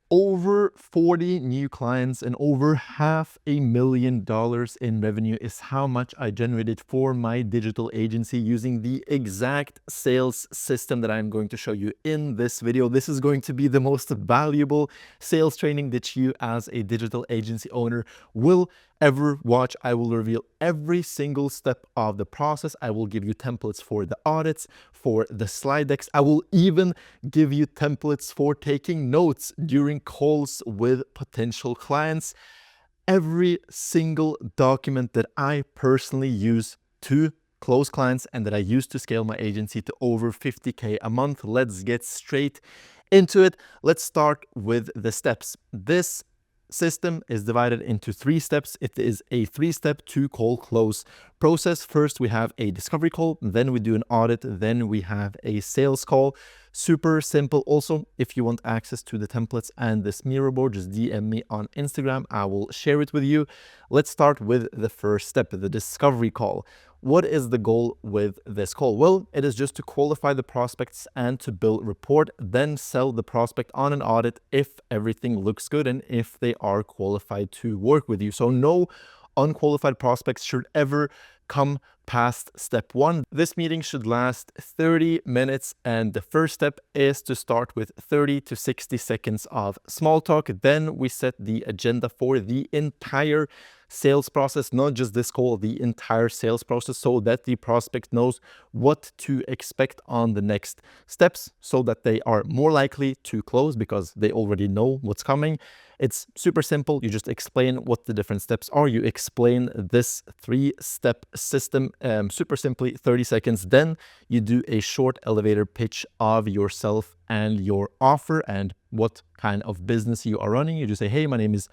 Over 40 new clients and over $500,000 in revenue is how much I generated for my digital agency using the exact sales system that I'm going to show you in this video. This is going to be the most valuable sales training that you as a digital agency owner will ever watch. I will reveal every single step of the process. I will give you templates for the audits, for the slide decks. I will even give you templates for taking notes during calls with potential clients. Every single document that I personally use to close clients and that I use to scale my agency to over 50K a month. Let's get straight into it. Let's start with the steps. This system is divided into 3 steps. It is a 3-step to call close process. First, we have a discovery call, then we do an audit, then we have a sales call. Super simple. Also, if you want access to the templates and this mirror board, just DM me on Instagram. I will share it with you. Let's start with the first step, the discovery call. What is the goal with this call? Well, it is just to qualify the prospects and to build rapport, then sell the prospect on an audit if everything looks good and if they are qualified to work with you. So no unqualified prospects should ever come past step 1. This meeting should last 30 minutes, and the first step is to start with 30 to 60 seconds of small talk. Then we set the agenda for the entire sales process, not just this call, the entire sales process, so that the prospect knows what to expect on the next steps, so that they are more likely to close because they already know what's coming. It's super simple. You just explain what the different steps are. You explain this 3-step system super simply, 30 seconds. Then you do a short elevator pitch of yourself and your offer and what kind of business you are running. You just say, hey, my name is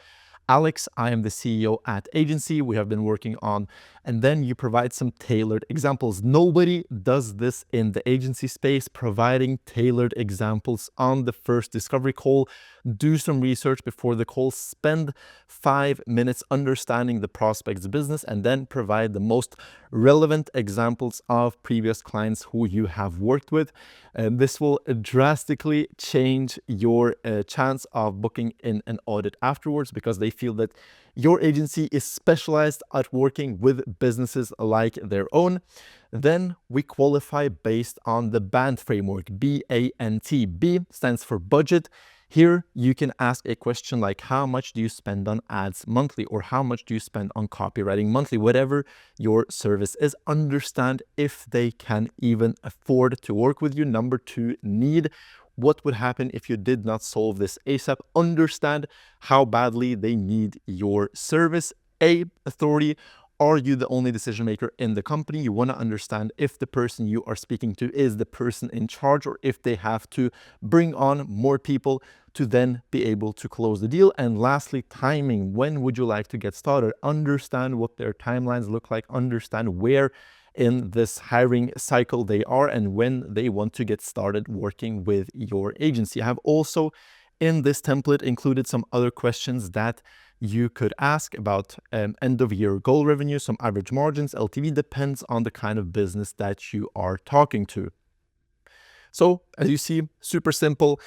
Alex, I am the CEO at agency we have been working on, and then you provide some tailored examples. Nobody does this in the agency space, providing tailored examples on the first discovery call. Do some research before the call, spend 5 minutes understanding the prospect's business, and then provide the most relevant examples of previous clients who you have worked with. And this will drastically change your chance of booking in an audit afterwards, because they feel that your agency is specialized at working with businesses like their own. Then we qualify based on the BANT framework, B-A-N-T. B stands for budget. Here you can ask a question like, how much do you spend on ads monthly, or how much do you spend on copywriting monthly? Whatever your service is, understand if they can even afford to work with you. Number 2, need. What would happen if you did not solve this ASAP? Understand how badly they need your service. Authority. Are you the only decision maker in the company? You want to understand if the person you are speaking to is the person in charge, or if they have to bring on more people to then be able to close the deal. And lastly, timing. When would you like to get started? Understand what their timelines look like. Understand where in this hiring cycle they are and when they want to get started working with your agency. I have also in this template included some other questions that you could ask about end of year goal revenue, some average margins, LTV, depends on the kind of business that you are talking to. So as you see, super simple.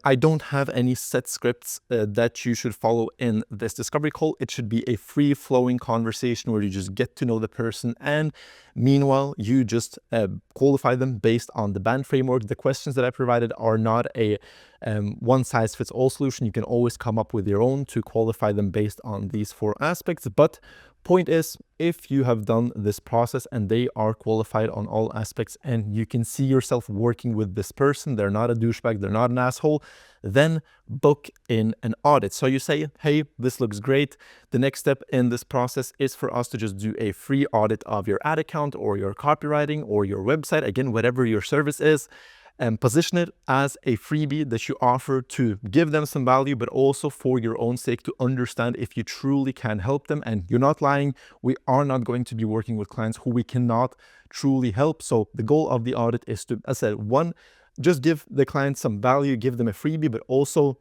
I don't have any set scripts that you should follow in this discovery call. It should be a free-flowing conversation where you just get to know the person, and meanwhile, you just qualify them based on the BANT framework. The questions that I provided are not a one-size-fits-all solution. You can always come up with your own to qualify them based on these 4 aspects. But point is, if you have done this process and they are qualified on all aspects and you can see yourself working with this person, they're not a douchebag, they're not an asshole, then book in an audit. So you say, hey, this looks great. The next step in this process is for us to just do a free audit of your ad account or your copywriting or your website, again, whatever your service is. And position it as a freebie that you offer to give them some value, but also for your own sake to understand if you truly can help them. And you're not lying. We are not going to be working with clients who we cannot truly help. So the goal of the audit is to, as I said, 1, just give the client some value, give them a freebie, but also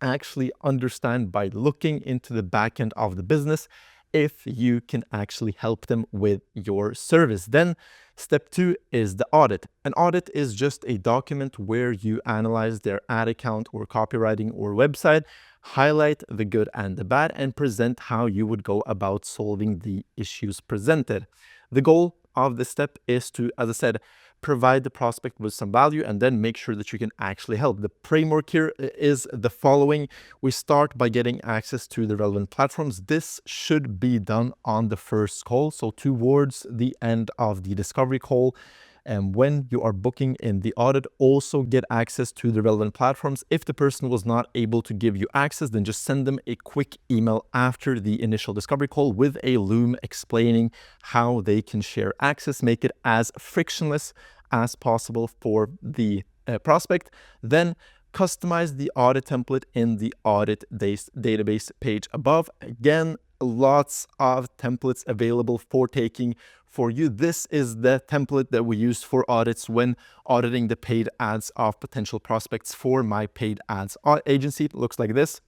actually understand by looking into the back end of the business if you can actually help them with your service. Then step 2 is the audit. An audit is just a document where you analyze their ad account or copywriting or website, highlight the good and the bad, and present how you would go about solving the issues presented. The goal of this step is to, as I said, provide the prospect with some value and then make sure that you can actually help. The framework here is the following. We start by getting access to the relevant platforms. This should be done on the first call, so towards the end of the discovery call. And when you are booking in the audit, also get access to the relevant platforms. If the person was not able to give you access, then just send them a quick email after the initial discovery call with a Loom explaining how they can share access. Make it as frictionless as possible for the prospect. Then customize the audit template in the audit database page above. Again, lots of templates available for taking for you. This is the template that we use for audits when auditing the paid ads of potential prospects for my paid ads agency. It looks like this.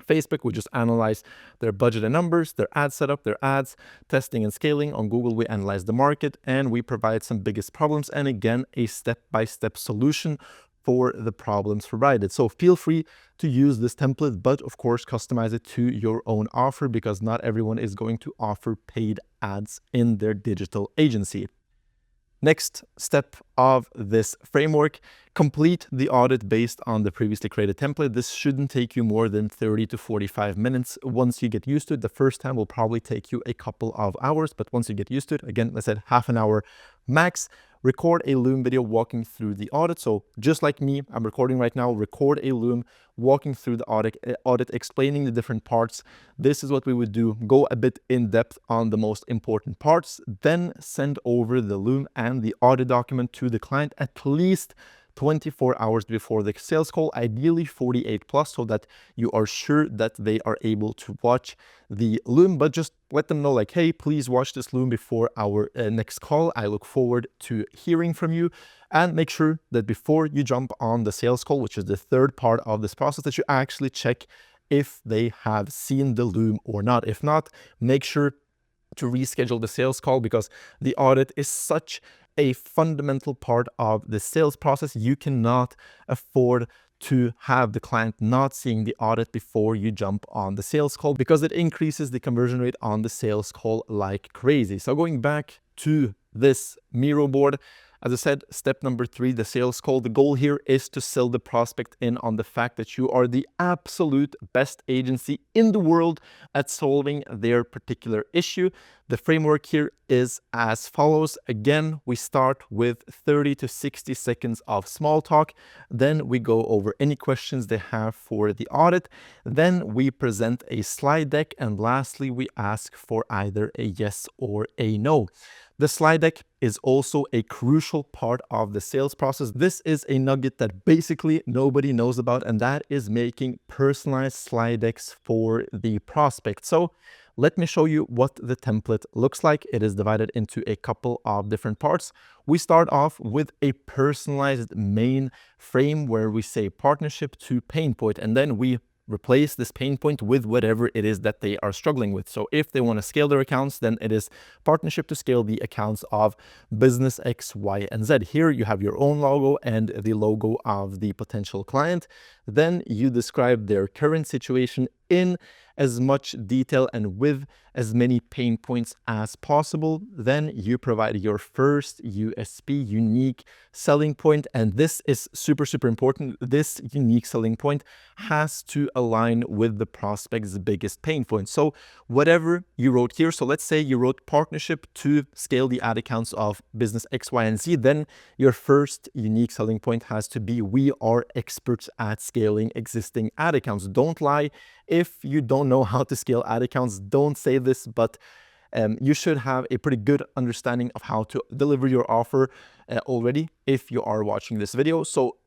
Facebook, we just analyze their budget and numbers, their ad setup, their ads, testing and scaling. On Google, we analyze the market and we provide some biggest problems and again, a step-by-step solution for the problems provided. So feel free to use this template, but of course, customize it to your own offer because not everyone is going to offer paid ads in their digital agency. Next step of this framework, complete the audit based on the previously created template. This shouldn't take you more than 30 to 45 minutes. Once you get used to it, the first time will probably take you a couple of hours, but once you get used to it, again, I said half an hour max. Record a Loom video walking through the audit. So just like me, I'm recording right now, record a Loom walking through the audit, explaining the different parts. This is what we would do. Go a bit in depth on the most important parts, then send over the Loom and the audit document to the client at least 24 hours before the sales call, ideally 48 plus, so that you are sure that they are able to watch the Loom, but just let them know like, hey, please watch this Loom before our next call. I look forward to hearing from you. And make sure that before you jump on the sales call, which is the third part of this process, that you actually check if they have seen the Loom or not. If not, make sure to reschedule the sales call because the audit is such a fundamental part of the sales process. You cannot afford to have the client not seeing the audit before you jump on the sales call because it increases the conversion rate on the sales call like crazy. So going back to this Miro board, as I said, step number 3, the sales call. The goal here is to sell the prospect in on the fact that you are the absolute best agency in the world at solving their particular issue. The framework here is as follows. Again, we start with 30 to 60 seconds of small talk. Then we go over any questions they have for the audit. Then we present a slide deck. And lastly, we ask for either a yes or a no. The slide deck is also a crucial part of the sales process. This is a nugget that basically nobody knows about, and that is making personalized slide decks for the prospect. So let me show you what the template looks like. It is divided into a couple of different parts. We start off with a personalized main frame where we say partnership to pain point, and then we replace this pain point with whatever it is that they are struggling with. So if they want to scale their accounts, then it is partnership to scale the accounts of business X, Y, and Z. Here you have your own logo and the logo of the potential client. Then you describe their current situation in as much detail and with as many pain points as possible. Then you provide your first USP, unique selling point. And this is super, super important. This unique selling point has to align with the prospect's biggest pain point. So whatever you wrote here, so let's say you wrote partnership to scale the ad accounts of business X, Y, and Z, then your first unique selling point has to be, we are experts at scaling existing ad accounts. Don't lie. If you don't know how to scale ad accounts, don't say this, but you should have a pretty good understanding of how to deliver your offer already if you are watching this video. So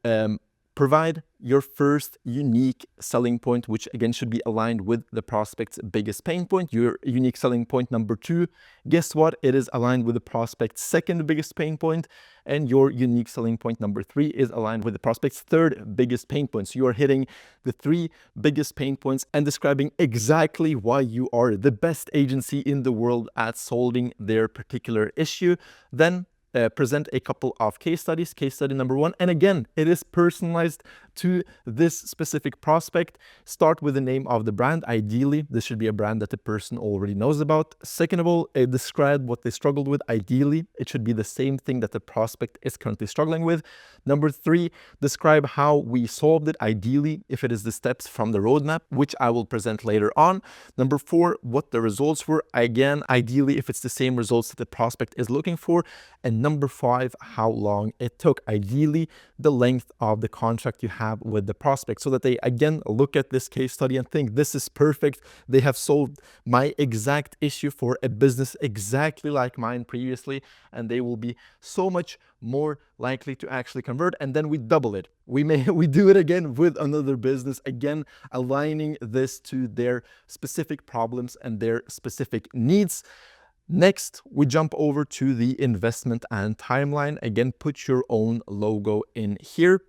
Provide your first unique selling point, which again should be aligned with the prospect's biggest pain point. Your unique selling point number 2, guess what? It is aligned with the prospect's second biggest pain point. And your unique selling point number 3 is aligned with the prospect's third biggest pain point. So you are hitting the 3 biggest pain points and describing exactly why you are the best agency in the world at solving their particular issue. Then present a couple of case studies. Case study number 1, and again, it is personalized to this specific prospect. Start with the name of the brand. Ideally, this should be a brand that the person already knows about. Second of all, describe what they struggled with. Ideally, it should be the same thing that the prospect is currently struggling with. Number 3, describe how we solved it. Ideally, if it is the steps from the roadmap, which I will present later on. Number 4, what the results were. Again, ideally, if it's the same results that the prospect is looking for. And number 5, how long it took. Ideally, the length of the contract you have with the prospect, so that they again look at this case study and think, this is perfect. They have solved my exact issue for a business exactly like mine previously, and they will be so much more likely to actually convert. And then we double it. We do it again with another business, again aligning this to their specific problems and their specific needs. Next, we jump over to the investment and timeline. Again, put your own logo in here.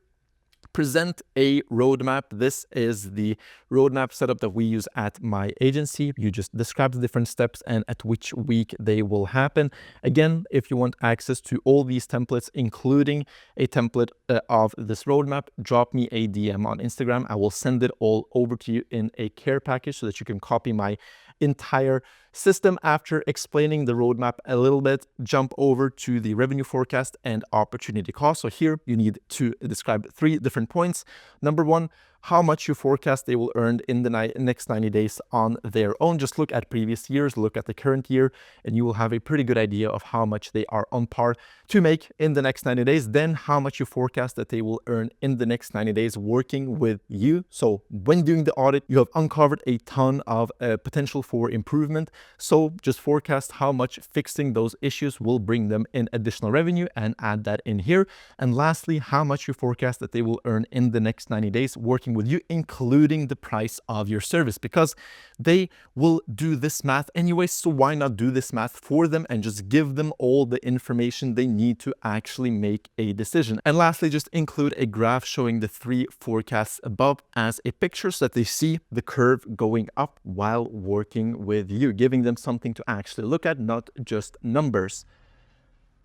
Present a roadmap. This is the roadmap setup that we use at my agency. You just describe the different steps and at which week they will happen. Again, if you want access to all these templates, including a template of this roadmap, drop me a DM on Instagram. I will send it all over to you in a care package so that you can copy my entire system. After explaining the roadmap a little bit, jump over to the revenue forecast and opportunity cost. So here you need to describe 3 different points. Number 1, how much you forecast they will earn in the next 90 days on their own. Just look at previous years, look at the current year, and you will have a pretty good idea of how much they are on par to make in the next 90 days. Then how much you forecast that they will earn in the next 90 days working with you. So when doing the audit, you have uncovered a ton of potential for improvement. So just forecast how much fixing those issues will bring them in additional revenue and add that in here. And lastly, how much you forecast that they will earn in the next 90 days working with you, including the price of your service, because they will do this math anyway. So why not do this math for them and just give them all the information they need to actually make a decision. And lastly, just include a graph showing the 3 forecasts above as a picture so that they see the curve going up while working with you, giving them something to actually look at, not just numbers.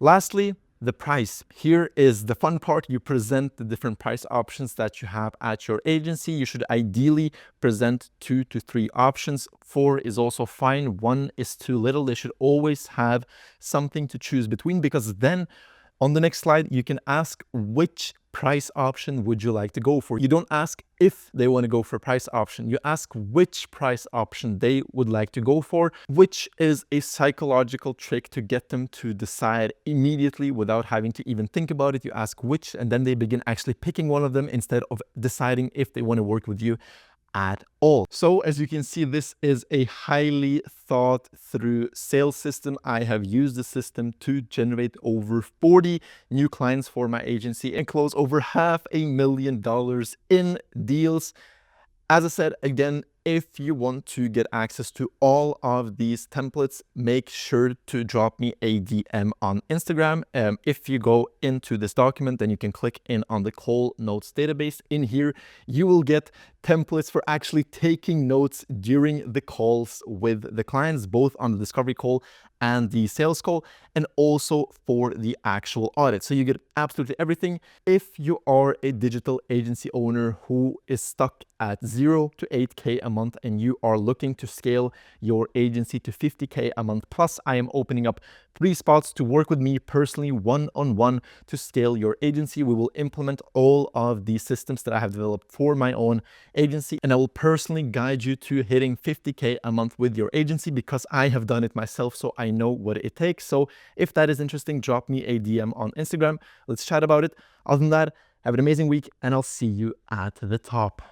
Lastly, the price. Here is the fun part. You present the different price options that you have at your agency. You should ideally present 2 to 3 options. 4 is also fine. 1 is too little. They should always have something to choose between, because then on the next slide, you can ask which price option would you like to go for. You don't ask if they want to go for a price option. You ask which price option they would like to go for, which is a psychological trick to get them to decide immediately without having to even think about it. You ask which, and then they begin actually picking one of them instead of deciding if they want to work with you at all. So as you can see, this is a highly thought through sales system. I have used the system to generate over 40 new clients for my agency and close over $500,000 in deals. As I said, again, if you want to get access to all of these templates, make sure to drop me a DM on Instagram. If you go into this document, then you can click in on the call notes database. In here, you will get templates for actually taking notes during the calls with the clients, both on the discovery call and the sales call, and also for the actual audit. So you get absolutely everything. If you are a digital agency owner who is stuck at 0 to 8K a month and you are looking to scale your agency to 50K a month plus, I am opening up 3 spots to work with me personally one-on-one to scale your agency. We will implement all of the systems that I have developed for my own agency, and I will personally guide you to hitting 50K a month with your agency, because I have done it myself, so I know what it takes. So if that is interesting, drop me a DM on Instagram. Let's chat about it. Other than that, have an amazing week, and I'll see you at the top.